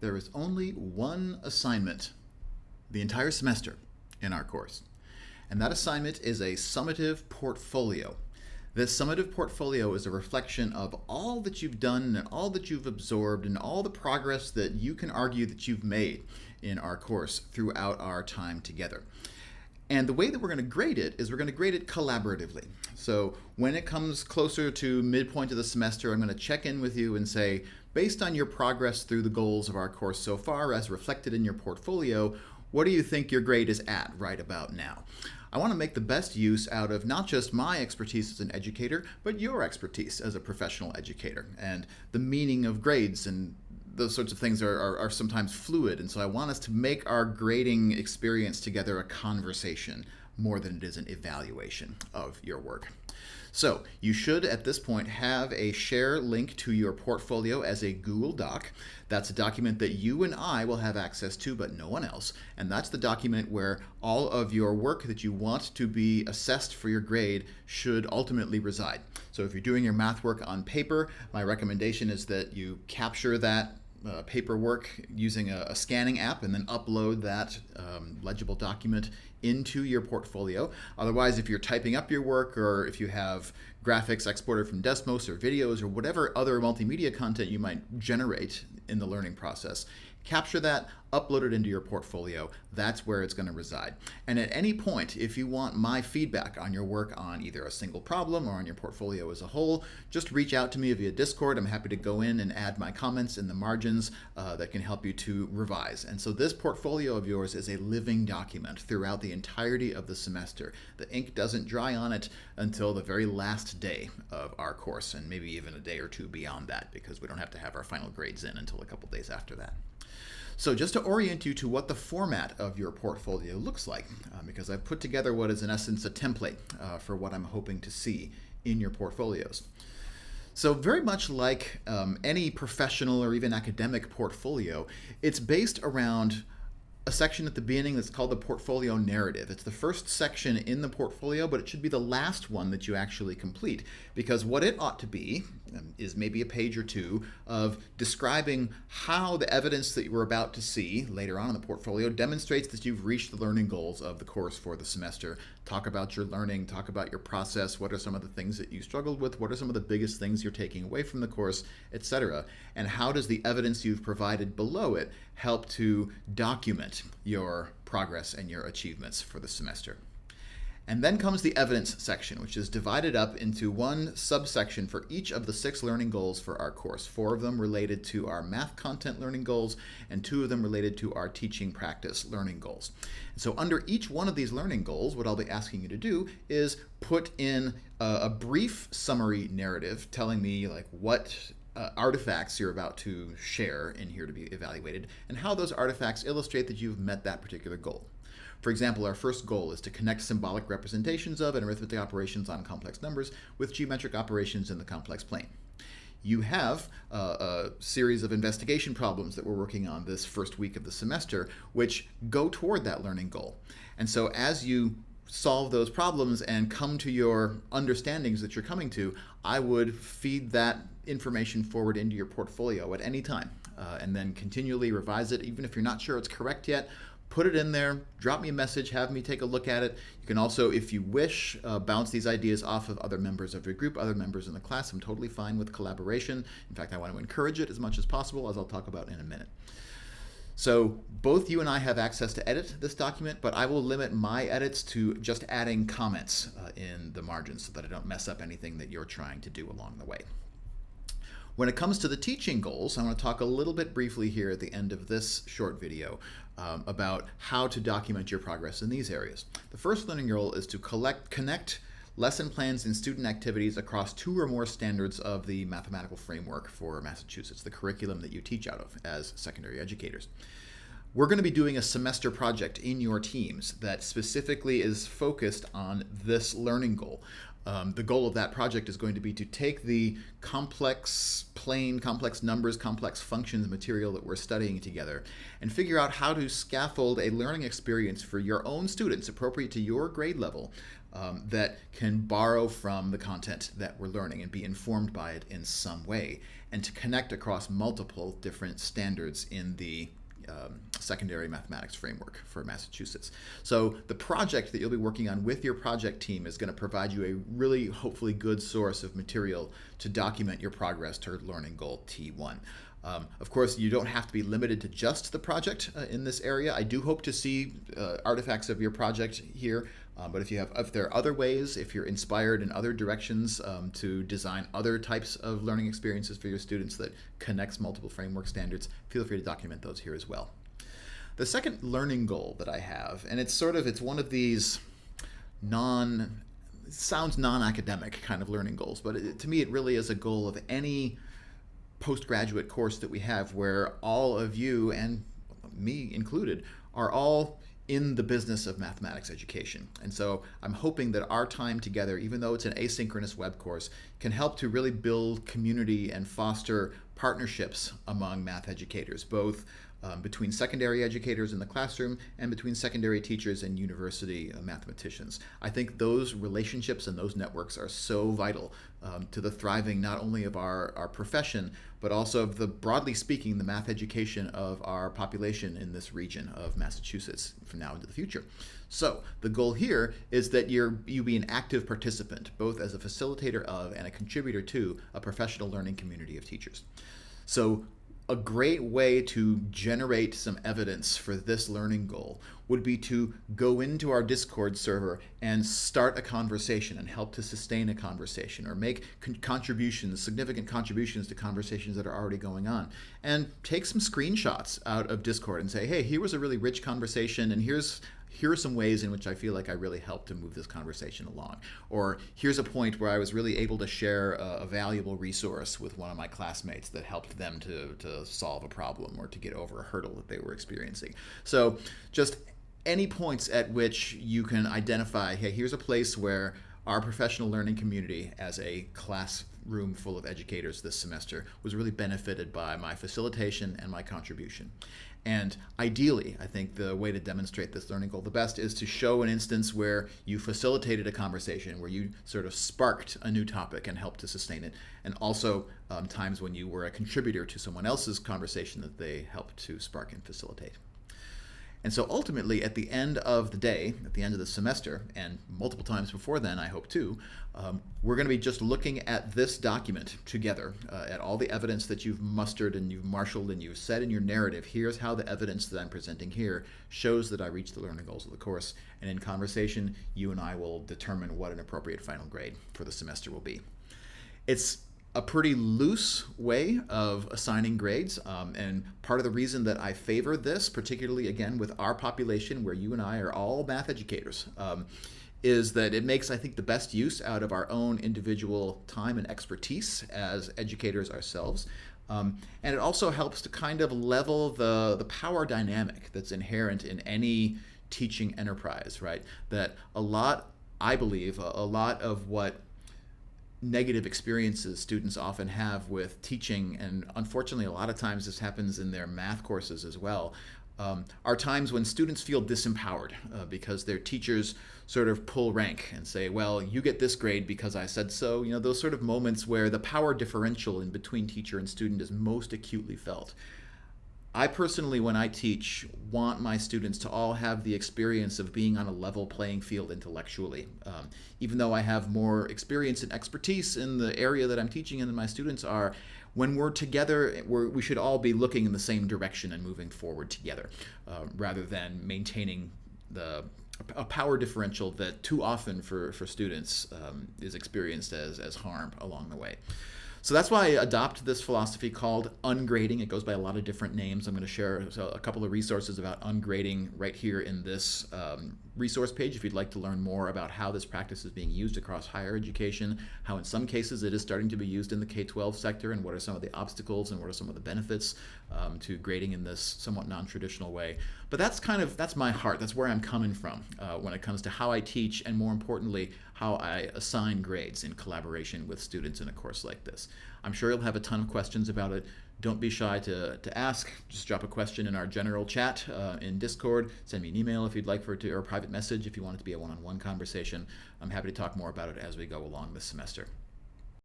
there is only one assignment the entire semester in our course. And that assignment is a summative portfolio. This summative portfolio is a reflection of all that you've done and all that you've absorbed and all the progress that you can argue that you've made in our course throughout our time together. And the way that we're going to grade it is we're going to grade it collaboratively. So when it comes closer to midpoint of the semester, I'm going to check in with you and say, based on your progress through the goals of our course so far as reflected in your portfolio, what do you think your grade is at right about now? I want to make the best use out of not just my expertise as an educator, but your expertise as a professional educator. And the meaning of grades and those sorts of things are sometimes fluid. And so I want us to make our grading experience together a conversation more than it is an evaluation of your work. So you should, at this point, have a share link to your portfolio as a Google Doc. That's a document that you and I will have access to, but no one else. And that's the document where all of your work that you want to be assessed for your grade should ultimately reside. So if you're doing your math work on paper, my recommendation is that you capture that paperwork using a scanning app and then upload that legible document into your portfolio. Otherwise, if you're typing up your work or if you have graphics exported from Desmos or videos or whatever other multimedia content you might generate in the learning process, capture that, upload it into your portfolio. That's where it's going to reside. And at any point, if you want my feedback on your work on either a single problem or on your portfolio as a whole, just reach out to me via Discord. I'm happy to go in and add my comments in the margins that can help you to revise. And so this portfolio of yours is a living document throughout the entirety of the semester. The ink doesn't dry on it until the very last day of our course, and maybe even a day or two beyond that, because we don't have to have our final grades in until a couple days after that. So just to orient you to what the format of your portfolio looks like, because I've put together what is in essence a template for what I'm hoping to see in your portfolios. So very much like any professional or even academic portfolio, it's based around a section at the beginning that's called the portfolio narrative. It's the first section in the portfolio, but it should be the last one that you actually complete, because what it ought to be is maybe a page or two of describing how the evidence that you were about to see later on in the portfolio demonstrates that you've reached the learning goals of the course for the semester. Talk about your learning, talk about your process, what are some of the things that you struggled with, what are some of the biggest things you're taking away from the course, etc. And how does the evidence you've provided below it help to document your progress and your achievements for the semester. And then comes the evidence section, which is divided up into one subsection for each of the 6 learning goals for our course. 4 of them related to our math content learning goals, and 2 of them related to our teaching practice learning goals. And so under each one of these learning goals, what I'll be asking you to do is put in a brief summary narrative telling me like what artifacts you're about to share in here to be evaluated, and how those artifacts illustrate that you've met that particular goal. For example, our first goal is to connect symbolic representations of and arithmetic operations on complex numbers with geometric operations in the complex plane. You have a series of investigation problems that we're working on this first week of the semester, which go toward that learning goal. And so as you solve those problems and come to your understandings that you're coming to, I would feed that information forward into your portfolio at any time, and then continually revise it. Even if you're not sure it's correct yet, put it in there, drop me a message, have me take a look at it. You can also, if you wish, bounce these ideas off of other members of your group, other members in the class. I'm totally fine with collaboration. In fact, I want to encourage it as much as possible, as I'll talk about in a minute. So both you and I have access to edit this document, but I will limit my edits to just adding comments in the margins so that I don't mess up anything that you're trying to do along the way. When it comes to the teaching goals, I want to talk a little bit briefly here at the end of this short video about how to document your progress in these areas. The first learning goal is to connect lesson plans and student activities across 2 or more standards of the mathematical framework for Massachusetts, the curriculum that you teach out of as secondary educators. We're going to be doing a semester project in your teams that specifically is focused on this learning goal. The goal of that project is going to be to take the complex plane, complex numbers, complex functions material that we're studying together and figure out how to scaffold a learning experience for your own students appropriate to your grade level that can borrow from the content that we're learning and be informed by it in some way, and to connect across multiple different standards in the secondary mathematics framework for Massachusetts. So the project that you'll be working on with your project team is going to provide you a really hopefully good source of material to document your progress toward learning goal T1. Of course, you don't have to be limited to just the project in this area. I do hope to see artifacts of your project here, but if there are other ways, if you're inspired in other directions to design other types of learning experiences for your students that connects multiple framework standards, feel free to document those here as well. The second learning goal that I have, and it's one of these sounds non-academic kind of learning goals, but to me it really is a goal of any postgraduate course that we have, where all of you, and me included, are all in the business of mathematics education. And so I'm hoping that our time together, even though it's an asynchronous web course, can help to really build community and foster partnerships among math educators, both between secondary educators in the classroom and between secondary teachers and university mathematicians. I think those relationships and those networks are so vital to the thriving not only of our profession, but also of broadly speaking, the math education of our population in this region of Massachusetts from now into the future. So the goal here is that you be an active participant, both as a facilitator of and a contributor to a professional learning community of teachers. So a great way to generate some evidence for this learning goal would be to go into our Discord server and start a conversation and help to sustain a conversation, or make significant contributions to conversations that are already going on. And take some screenshots out of Discord and say, hey, here was a really rich conversation, and here are some ways in which I feel like I really helped to move this conversation along. Or here's a point where I was really able to share a valuable resource with one of my classmates that helped them to solve a problem or to get over a hurdle that they were experiencing. So just any points at which you can identify, hey, here's a place where our professional learning community as a classroom full of educators this semester was really benefited by my facilitation and my contribution. And ideally, I think the way to demonstrate this learning goal the best is to show an instance where you facilitated a conversation, where you sort of sparked a new topic and helped to sustain it, and also times when you were a contributor to someone else's conversation that they helped to spark and facilitate. And so ultimately, at the end of the day, at the end of the semester, and multiple times before then, I hope too, we're going to be just looking at this document together, at all the evidence that you've mustered and you've marshaled and you've said in your narrative. Here's how the evidence that I'm presenting here shows that I reached the learning goals of the course. And in conversation, you and I will determine what an appropriate final grade for the semester will be. It's a pretty loose way of assigning grades, and part of the reason that I favor this, particularly again with our population where you and I are all math educators, is that it makes, I think, the best use out of our own individual time and expertise as educators ourselves. And it also helps to kind of level the power dynamic that's inherent in any teaching enterprise, right? That I believe, a lot of what negative experiences students often have with teaching, and unfortunately a lot of times this happens in their math courses as well, are times when students feel disempowered because their teachers sort of pull rank and say, well, you get this grade because I said so. Those sort of moments where the power differential in between teacher and student is most acutely felt. I personally, when I teach, want my students to all have the experience of being on a level playing field intellectually. Even though I have more experience and expertise in the area that I'm teaching in than my students are, when we're together, we should all be looking in the same direction and moving forward together, rather than maintaining a power differential that too often for students is experienced as harm along the way. So that's why I adopt this philosophy called ungrading. It goes by a lot of different names. I'm going to share a couple of resources about ungrading right here in this resource page if you'd like to learn more about how this practice is being used across higher education, how in some cases it is starting to be used in the K-12 sector, and what are some of the obstacles and what are some of the benefits to grading in this somewhat non-traditional way. But that's my heart. That's where I'm coming from when it comes to how I teach, and more importantly, how I assign grades in collaboration with students in a course like this. I'm sure you'll have a ton of questions about it. Don't be shy to ask. Just drop a question in our general chat in Discord. Send me an email if you'd like or a private message if you want it to be a one-on-one conversation. I'm happy to talk more about it as we go along this semester.